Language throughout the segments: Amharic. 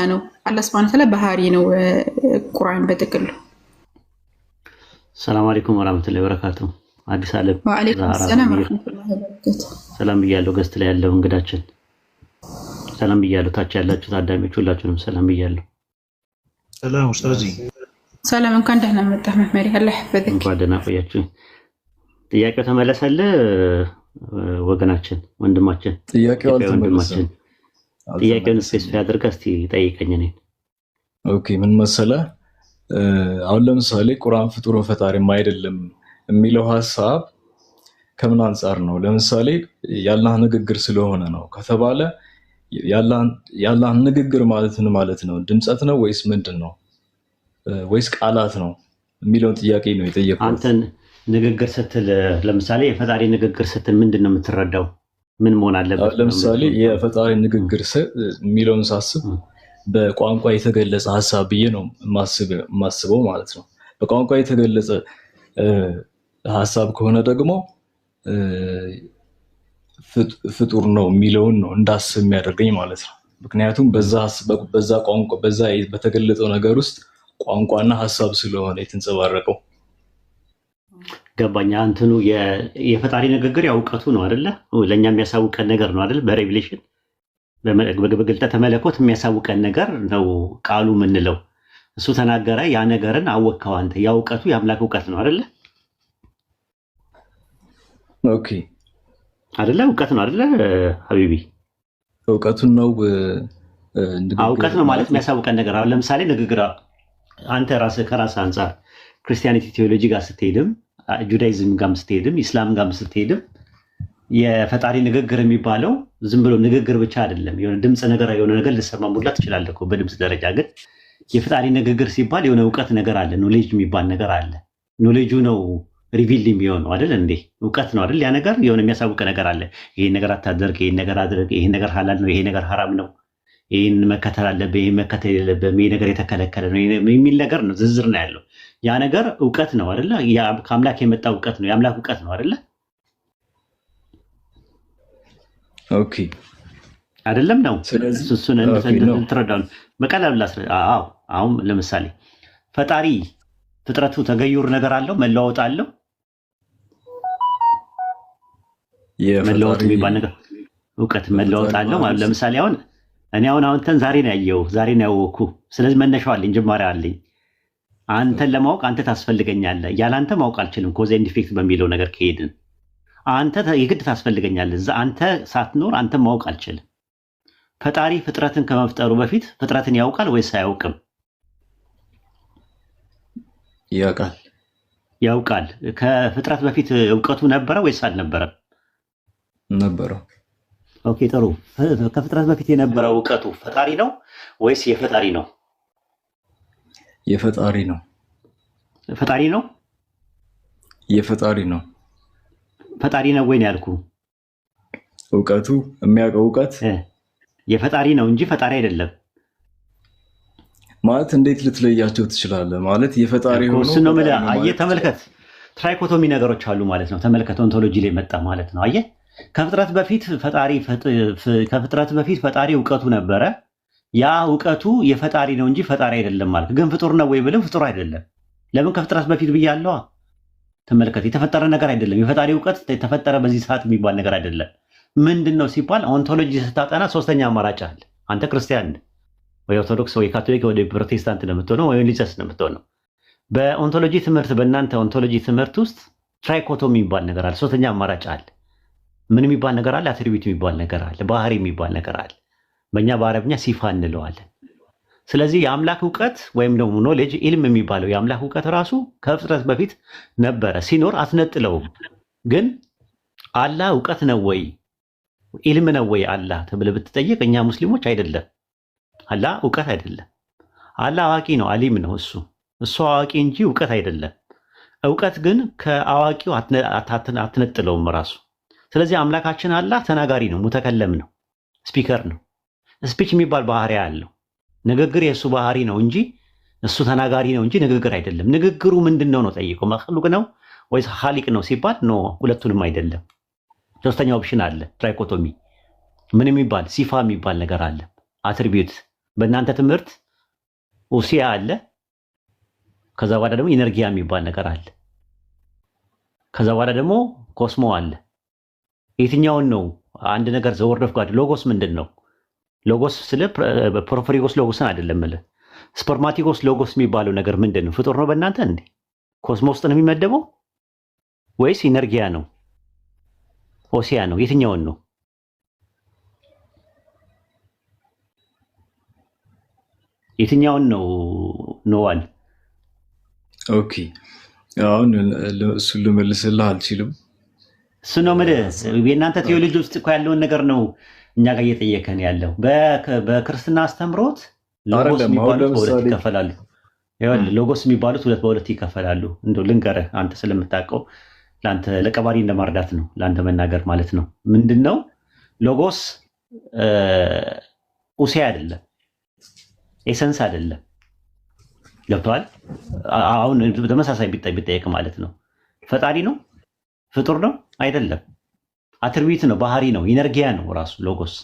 ነው። አላህ ሱብሓነሁ ወተዓላ ባህሪ ነው ቁርአን በጥቅሉ። ሰላም አለይኩም ወራህመቱላሂ ወበረካቱ። አዲስ አለም ወአለይኩም ሰላም ወራህመቱላሂ ወበረካቱ። ሰላም ብያለሁ። ገስት ላይ ያለው እንግዳችን ሰላም ብያለሁ። ታች ያላችሁ ታዳሚዎች ሁላችሁንም ሰላም ብያለሁ። ሰላም ኡስታዚ። ሰላም እንኳን ደህና መጣህ መህመሪ። አላህ ይሐፍዝክ። እንኳን ደህና ቆያችሁ። ጥያቄው ተመለሰለ ወገናችን ወንድማችን ጥያቄው አልተመለሰም። ጥያቄውን ስፔሲፋይ አድርገህ እስቲ ጠይቀኝ እኔን። ኦኬ ምን መሰለህ አሁን ለምሳሌ ቁርአን ፍጡር ፈጣሪም አይደለም የሚለው ሐሳብ ከምን አንፃር ነው? ለምሳሌ የአላህ ንግግር ስለሆነ ነው ከተባለ የአላህ ንግግር ማለት ምን ማለት ነው? ድምጸት ነው ወይስ ምንድን ነው? ወይስ ቃላት ነው የሚለውን ጥያቄ ነው የጠየቁት። አንተን ንግግር ስትል ለምሳሌ የፈጣሪ ንግግር ስትል ምንድን ነው የምትረዳው? ምን መሆን አለበት? ለምሳሌ የፈጣሪ ንግግር የሚለውን ሳስብ በቋንቋ የተገለጸ ሐሳብ ብዬ ነው የማስበው ማለት ነው። በቋንቋ የተገለጸ ሐሳብ ከሆነ ደግሞ ፍጡር ነው የሚለውን ነው እንዳስብ የሚያደርገኝ ማለት ነው። ምክንያቱም በዛ ቋንቋ በተገለጸው ነገር ውስጥ ቋንቋና ሐሳብ ስለሆነ የተንጸባረቀው። ገባኛ። እንትኑ የፈጣሪ ንግግር ያው እውቀቱ ነው አይደለ? ለኛ የሚያሳውቀን ነገር ነው አይደል? በሬቪሌሽን በግልጠተ መለኮት የሚያሳውቀን ነገር ነው ቃሉ የምንለው። እሱ ተናገረ፣ ያ ነገርን አወቅከው አንተ። ያ እውቀቱ የአምላክ እውቀት ነው አይደለ? ኦኬ አይደለ? እውቀት ነው አይደለ ሀቢቢ? እውቀቱን ነው እውቀት ነው ማለት የሚያሳውቀን ነገር። አሁን ለምሳሌ ንግግር አንተ ራስህ ከራስህ አንጻር ክርስቲያኒቲ ቴዎሎጂ ጋር ስትሄድም ጁዳይዝም ጋር ስትሄድም ኢስላም ጋር ስትሄድም የፈጣሪ ንግግር የሚባለው ዝም ብሎ ንግግር ብቻ አይደለም። የሆነ ድምፅ ነገር የሆነ ነገር ልሰማሙላ ትችላለህ እኮ በድምፅ ደረጃ። ግን የፈጣሪ ንግግር ሲባል የሆነ እውቀት ነገር አለ፣ ኖሌጅ የሚባል ነገር አለ። ኖሌጁ ነው ሪቪል የሚሆነው አይደል እንዴ? እውቀት ነው አይደል? ያ ነገር የሆነ የሚያሳውቅ ነገር አለ። ይሄን ነገር አታደርግ፣ ይሄን ነገር አድርግ፣ ይሄን ነገር ሐላል ነው፣ ይሄ ነገር ሐራም ነው፣ ይሄን መከተል አለብህ፣ ይሄን መከተል የለብህም፣ ይሄ ነገር የተከለከለ ነው የሚል ነገር ነው። ዝርዝር ነው ያለው። ያ ነገር እውቀት ነው አይደለ? ከአምላክ የመጣ እውቀት ነው፣ የአምላክ እውቀት ነው አይደለ? ኦኬ አይደለም ነው። እሱን እንትረዳው በቀላሉ አዎ። አሁን ለምሳሌ ፈጣሪ ፍጥረቱ ተገዩር ነገር አለው፣ መለዋወጥ አለው። መለዋወጥ የሚባል ነገር እውቀት መለዋወጥ አለው ማለት ለምሳሌ አሁን እኔ አንተን ዛሬ ነው ያየው፣ ዛሬ ነው ያወኩ። ስለዚህ መነሻው አለኝ፣ ጅማሬ አለኝ። አንተን ለማወቅ አንተ ታስፈልገኛለህ። ያለ አንተ ማወቅ አልችልም። ኮዝ ኤንድ ኢፌክት በሚለው ነገር ከሄድን አንተ የግድ ታስፈልገኛለህ። እዛ አንተ ሳትኖር አንተ ማወቅ አልችልም። ፈጣሪ ፍጥረትን ከመፍጠሩ በፊት ፍጥረትን ያውቃል ወይስ አያውቅም? ያውቃል። ያውቃል። ከፍጥረት በፊት እውቀቱ ነበረ ወይስ አልነበረም? ነበረው። ኦኬ ጥሩ። ከፍጥረት በፊት የነበረው እውቀቱ ፈጣሪ ነው ወይስ የፈጣሪ ነው? የፈጣሪ ነው። ፈጣሪ ነው። የፈጣሪ ነው። ፈጣሪ ነው ወይ ነው ያልኩ? እውቀቱ የሚያውቀው እውቀት የፈጣሪ ነው እንጂ ፈጣሪ አይደለም ማለት እንዴት ልትለያቸው ትችላለህ? ማለት የፈጣሪ ሆኖ እሱ ነው ማለት አየህ፣ ተመልከት። ትራይኮቶሚ ነገሮች አሉ ማለት ነው። ተመልከት፣ ኦንቶሎጂ ላይ መጣ ማለት ነው። አየህ፣ ከፍጥረት በፊት ፈጣሪ እውቀቱ ነበረ። ያ እውቀቱ የፈጣሪ ነው እንጂ ፈጣሪ አይደለም ማለት ግን ፍጡር ነው ወይ ብለው ፍጡር አይደለም። ለምን? ከፍጥረት በፊት ብያለሁ። ተመልከት፣ የተፈጠረ ነገር አይደለም። የፈጣሪ እውቀት የተፈጠረ በዚህ ሰዓት የሚባል ነገር አይደለም። ምንድን ነው ሲባል ኦንቶሎጂ ስታጠና ሶስተኛ አማራጭ አለ። አንተ ክርስቲያን ወይ ኦርቶዶክስ ወይ ካቶሊክ ወይ ፕሮቴስታንት ነው የምትሆነው ወይ ሪሊጂየስ ነው የምትሆነው። በኦንቶሎጂ ትምህርት በእናንተ ኦንቶሎጂ ትምህርት ውስጥ ትራይኮቶሚ የሚባል ነገር አለ። ሶስተኛ አማራጭ አለ። ምን የሚባል ነገር አለ? አትሪቢዩት የሚባል ነገር አለ። ባህሪ የሚባል ነገር አለ። በእኛ በአረብኛ ሲፋ እንለዋለን። ስለዚህ የአምላክ እውቀት ወይም ደግሞ ኖሌጅ ኢልም የሚባለው የአምላክ እውቀት ራሱ ከፍጥረት በፊት ነበረ። ሲኖር አትነጥለውም። ግን አላህ እውቀት ነው ወይ ኢልም ነው ወይ አላህ ተብለህ ብትጠይቅ እኛ ሙስሊሞች አይደለም። አላህ እውቀት አይደለም። አላህ አዋቂ ነው፣ አሊም ነው። እሱ አዋቂ እንጂ እውቀት አይደለም። እውቀት ግን ከአዋቂው አትነጥለውም ራሱ። ስለዚህ አምላካችን አላህ ተናጋሪ ነው፣ ሙተከለም ነው፣ ስፒከር ነው። ስፒች የሚባል ባህሪ አለው። ንግግር የእሱ ባህሪ ነው እንጂ እሱ ተናጋሪ ነው እንጂ ንግግር አይደለም። ንግግሩ ምንድን ነው ነው ጠይቀው። መክሉቅ ነው ወይስ ኻሊቅ ነው ሲባል ኖ፣ ሁለቱንም አይደለም። ሶስተኛ ኦፕሽን አለ፣ ትራይኮቶሚ። ምን የሚባል ሲፋ የሚባል ነገር አለ፣ አትሪቢዩት በእናንተ ትምህርት ኡሲያ አለ። ከዛ በኋላ ደግሞ ኢነርጊያ የሚባል ነገር አለ። ከዛ በኋላ ደግሞ ኮስሞ አለ። የትኛውን ነው አንድ ነገር ዘወርድ ኦፍ ጋድ ሎጎስ ምንድን ነው? ሎጎስ ስለ ፕሮፎሪጎስ ሎጎስን አይደለም ማለት ስፐርማቲጎስ ሎጎስ የሚባለው ነገር ምንድን ነው? ፍጡር ነው በእናንተ እንዴ? ኮስሞ ውስጥ ነው የሚመደበው ወይስ ኢነርጊያ ነው? ኦሲያ ነው? የትኛውን ነው? የትኛውን ነው ኖዋል? ኦኬ አሁን እሱን ልመልስልህ አልችልም። እሱ ነው የምልህ። የእናንተ ቴዎሎጂ ውስጥ እኮ ያለውን ነገር ነው እኛ ጋር እየጠየቀን ያለው። በክርስትና አስተምሮት ሎጎስ የሚባሉት በሁለት ይከፈላሉ። ሎጎስ የሚባሉት በሁለት ይከፈላሉ። እንደው ልንገርህ አንተ ስለምታውቀው ለአንተ ለቀባሪ እንደማርዳት ነው ለአንተ መናገር ማለት ነው። ምንድን ነው ሎጎስ? ኡሲያ አይደለም፣ ኤሰንስ አይደለም። ገብተዋል? አሁን ተመሳሳይ ቢጠየቅ ማለት ነው ፈጣሪ ነው ፍጡር ነው አይደለም። አትሪቢዩት ነው፣ ባህሪ ነው፣ ኢነርጊያ ነው ራሱ ሎጎስ።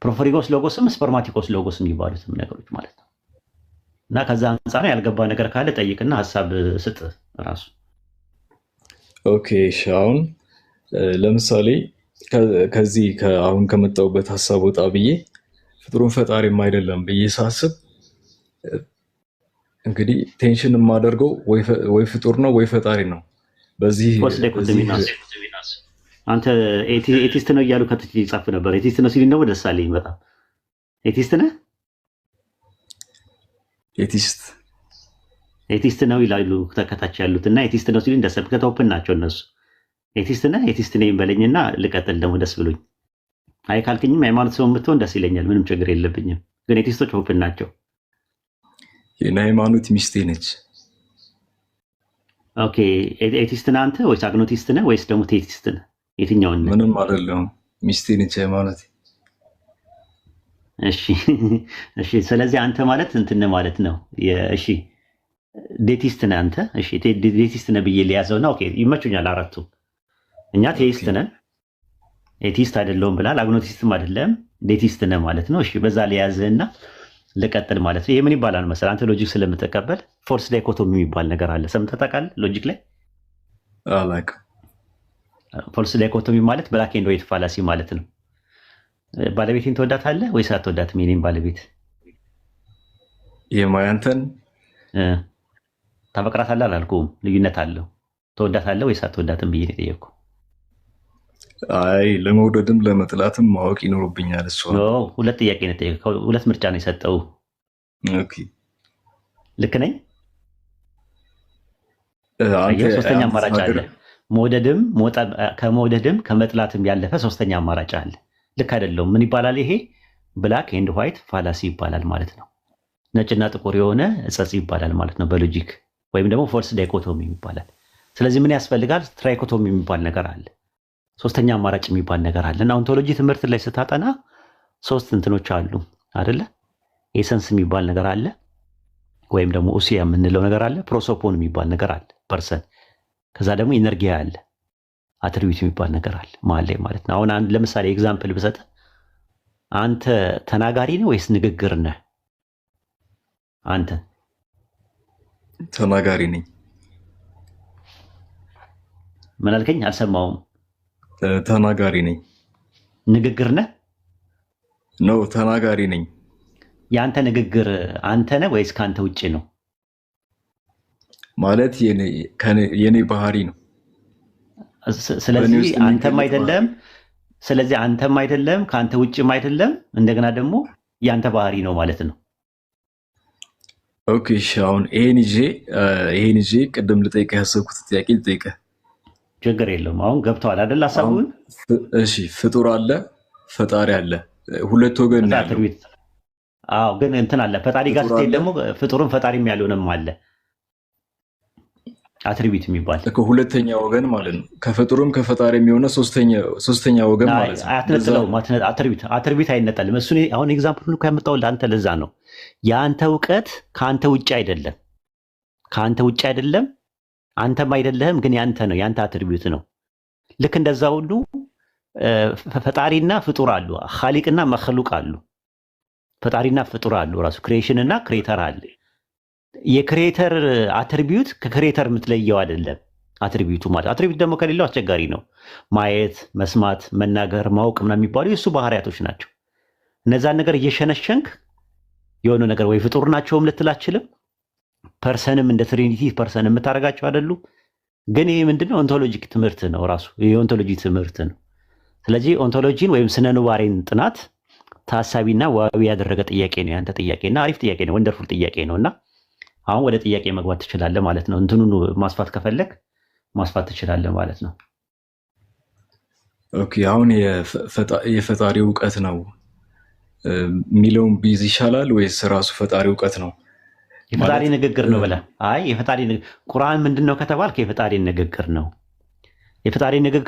ፕሮፎሪጎስ ሎጎስም ስፐርማቲኮስ ሎጎስ የሚባሉትም ነገሮች ማለት ነው። እና ከዛ አንጻር ያልገባ ነገር ካለ ጠይቅና ሀሳብ ስጥ ራሱ። ኦኬ እሺ። አሁን ለምሳሌ ከዚህ አሁን ከመጣሁበት ሀሳብ ወጣ ብዬ ፍጡሩን ፈጣሪም አይደለም ብዬ ሳስብ እንግዲህ ቴንሽን የማደርገው ወይ ፍጡር ነው ወይ ፈጣሪ ነው። በዚህ አንተ ኤቲስት ነው እያሉ ከትች ይጻፍ ነበር። ኤቲስት ነው ሲል ነው ደስ አለኝ በጣም። ኤቲስት ነህ? ኤቲስት ነው ይላሉ ተከታች ያሉት እና ኤቲስት ነው ሲል ደስ ከተውፕን ናቸው እነሱ። ኤቲስት ነህ? ኤቲስት ነኝ በለኝና ልቀጥል ደግሞ ደስ ብሎኝ። አይ ካልክኝም ሃይማኖት ሰው የምትሆን ደስ ይለኛል፣ ምንም ችግር የለብኝም። ግን ኤቲስቶች ኦፕን ናቸው። የኔ ሃይማኖት ሚስቴ ነች። ኦኬ ኤቲስት ነህ አንተ ወይስ አግኖቲስት ነህ ወይስ ደግሞ ቴቲስት ነህ? የትኛውን? ምንም አይደለም፣ ሚስቴ ነች ሃይማኖት። እሺ እሺ። ስለዚህ አንተ ማለት እንትን ማለት ነው። እሺ ዴቲስት ነህ አንተ። እሺ ዴቲስት ነህ ብዬ ሊያዘውና ኦኬ ይመቹኛል አራቱ። እኛ ቴይስት ነን፣ ኤቲስት አይደለሁም ብላል። አግኖቲስትም አይደለም ዴቲስት ነህ ማለት ነው። እሺ በዛ ሊያዝህና ልቀጥል ማለት ነው። ይሄ ምን ይባላል መሰለህ? አንተ ሎጂክ ስለምትቀበል ፎርስ ዳይኮቶሚ የሚባል ነገር አለ። ሰምተህ ታውቃለህ? ሎጂክ ላይ አላውቅም። ፎርስ ዳይኮቶሚ ማለት ብላክ ኤንድ ዋይት ፋላሲ ማለት ነው። ባለቤቴን ትወዳታለህ ወይስ አትወዳትም? የእኔን ባለቤት የማያንተን ታፈቅራታለህ አላልኩም። ልዩነት አለው። ትወዳታለህ ወይስ አትወዳትም ብዬ ነው የጠየቅኩህ። አይ ለመውደድም ለመጥላትም ማወቅ ይኖርብኛል። እሱ ሁለት ጥያቄ ነው የጠየቅከው። ሁለት ምርጫ ነው የሰጠው። ኦኬ ልክ ነኝ? ሶስተኛ አማራጭ አለ። ከመውደድም ከመጥላትም ያለፈ ሶስተኛ አማራጭ አለ። ልክ አይደለውም። ምን ይባላል ይሄ? ብላክ ኤንድ ዋይት ፋላሲ ይባላል ማለት ነው። ነጭና ጥቁር የሆነ እጸጽ ይባላል ማለት ነው በሎጂክ። ወይም ደግሞ ፎርስ ዳይኮቶሚ ይባላል። ስለዚህ ምን ያስፈልጋል? ትራይኮቶሚ የሚባል ነገር አለ። ሶስተኛ አማራጭ የሚባል ነገር አለ። እና ኦንቶሎጂ ትምህርት ላይ ስታጠና ሶስት እንትኖች አሉ አይደለ? ኤሰንስ የሚባል ነገር አለ፣ ወይም ደግሞ ኡሲያ የምንለው ነገር አለ። ፕሮሶፖን የሚባል ነገር አለ፣ ፐርሰን። ከዛ ደግሞ ኢነርጊያ አለ፣ አትሪቢዩት የሚባል ነገር አለ መሀል ላይ ማለት ነው። አሁን ለምሳሌ ኤግዛምፕል ብሰጥ አንተ ተናጋሪ ነህ ወይስ ንግግር ነህ? አንተ ተናጋሪ ነኝ። ምን አልከኝ? አልሰማሁም። ተናጋሪ ነኝ። ንግግር ነህ? ነው ተናጋሪ ነኝ። የአንተ ንግግር አንተ ነህ ወይስ ከአንተ ውጭ ነው? ማለት የኔ ባህሪ ነው። ስለዚህ አንተም አይደለም ከአንተ ውጭም አይደለም፣ እንደገና ደግሞ የአንተ ባህሪ ነው ማለት ነው። ኦኬ እሺ። አሁን ይሄን ይዤ ቅድም ልጠይቅህ ያሰብኩት ጥያቄ ልጠይቅህ። ችግር የለውም። አሁን ገብተዋል አይደል ሀሳቡን? እሺ ፍጡር አለ፣ ፈጣሪ አለ። ሁለት ወገን ነው ያለው። አዎ ግን እንትን አለ። ፈጣሪ ጋር ስትሄድ ደግሞ ፍጡርም ፈጣሪም ያልሆነም አለ። አትሪቢዩት የሚባል ሁለተኛ ወገን ማለት ነው። ከፍጡርም ከፈጣሪ የሚሆነ ሶስተኛ ወገን ማለት ነው። አትነጥለውም። አትሪቢዩት አይነጠልም። እሱ አሁን ኤግዛምፕሉን እኮ ያመጣሁልህ አንተ። ለዛ ነው የአንተ እውቀት ከአንተ ውጭ አይደለም፣ ከአንተ ውጭ አይደለም፣ አንተም አይደለህም፣ ግን ያንተ ነው፣ ያንተ አትሪቢዩት ነው። ልክ እንደዛ ሁሉ ፈጣሪና ፍጡር አሉ፣ ኻሊቅና መክሉቅ አሉ። ፈጣሪና ፍጡር አሉ። ራሱ ክሪኤሽን እና ክሬተር አለ። የክሬተር አትሪቢዩት ከክሬተር የምትለየው አይደለም። አትሪቢዩቱ ማለት አትሪቢዩት ደግሞ ከሌለው አስቸጋሪ ነው። ማየት፣ መስማት፣ መናገር፣ ማወቅ ምናምን የሚባሉ የእሱ ባህሪያቶች ናቸው። እነዛን ነገር እየሸነሸንክ የሆነ ነገር ወይ ፍጡር ናቸውም ልትል አትችልም። ፐርሰንም እንደ ትሪኒቲ ፐርሰን የምታደርጋቸው አይደሉ። ግን ይሄ ምንድነው? ኦንቶሎጂክ ትምህርት ነው። ራሱ የኦንቶሎጂ ትምህርት ነው። ስለዚህ ኦንቶሎጂን ወይም ስነ ኑባሬን ጥናት ታሳቢና ዋቢ ያደረገ ጥያቄ ነው ያንተ ጥያቄና አሪፍ ጥያቄ ነው። ወንደርፉል ጥያቄ ነውና አሁን ወደ ጥያቄ መግባት ትችላለህ ማለት ነው። እንትኑን ማስፋት ከፈለክ ማስፋት ትችላለህ ማለት ነው። ኦኬ አሁን የፈጣሪ እውቀት ነው የሚለውን ቢይዝ ይሻላል ወይስ ራሱ ፈጣሪ እውቀት ነው? የፈጣሪ ንግግር ነው ብለህ አይ የፈጣሪ ቁርአን ምንድነው ከተባልክ የፈጣሪ ንግግር ነው። የፈጣሪ ንግግር